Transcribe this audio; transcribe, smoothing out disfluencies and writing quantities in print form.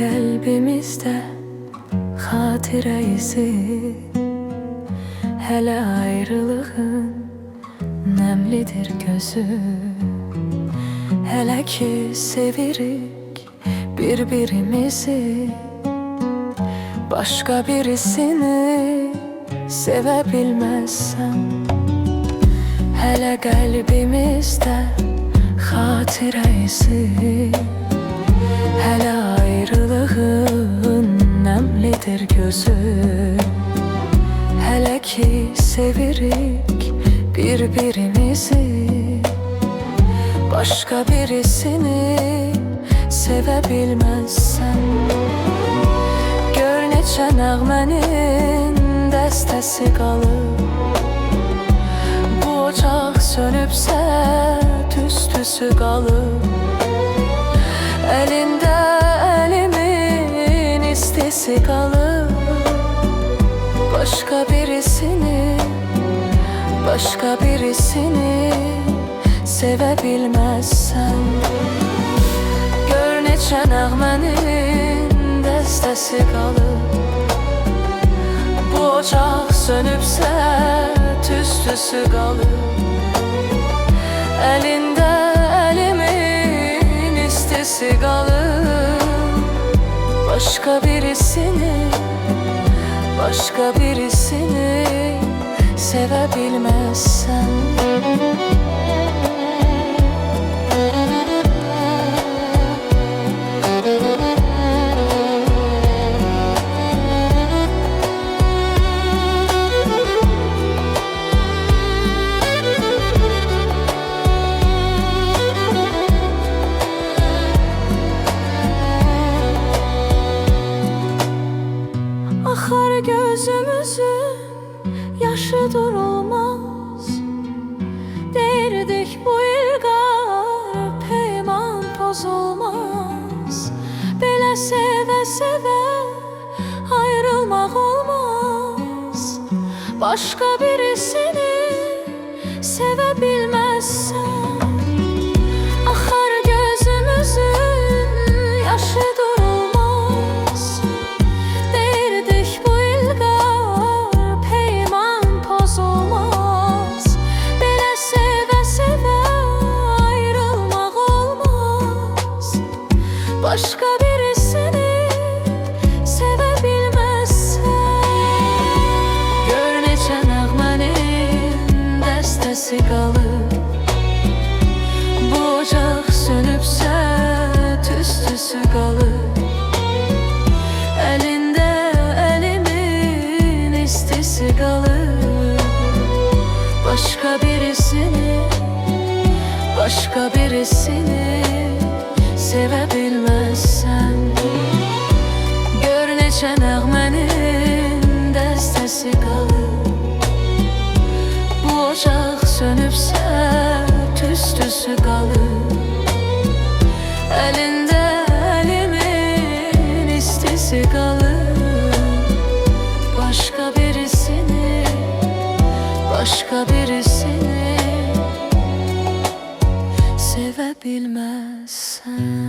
Qəlbimizdə xatirə izi, hələ ayrılığın nəmlidir gözü. Hələ ki sevirik bir-birimizi, başqa birisini sevə bilməzsən. Hələ qəlbimizdə xatirə izi, hələ ayrılığın nəmlidir gözü. Hələ ki sevirik bir-birimizi, başqa birisini sevə bilməzsən. Gör neçə nəğmənin dəstəsi qalıb, bu ocaq sönübsə tüstüsü qalıb. Əlində əlimin istisi qalıb, başqa birisini sevə bilməzsən. Gör neçə nəğmənin dəstəsi qalıb, bu ocaq sönübsə tüstüsü qalıb. Əlində əlimin istisi qalıb, başqa birisini sevə bilməzsən. Axar gözümüzün yaşı durulmaz, deyirdik bu ilqar peyman pozulmaz. Belə sevə-sevə ayrılmaq olmaz, başqa birisini sevə bilməzsən. Axar gözümüzün yaşı durulmaz, deyirdik bu ilqar peyman pozulmaz. Belə sevə-sevə ayrılmaq olmaz, başqa birisini sevə bilməzsən. Gör neçə nəğmənin dəstəsi qalıb, bu ocaq sönübsə tüstüsü qalıb. Əlində əlimin istisi qalıb, başqa birisini sevə bilməzsən. Gör neçə nəğmənin dəstəsi qalıb, bu ocaq sönübsə tüstüsü qalıb. Əlində əlimin istisi qalıb, başqa birisini sevə bilməzsən.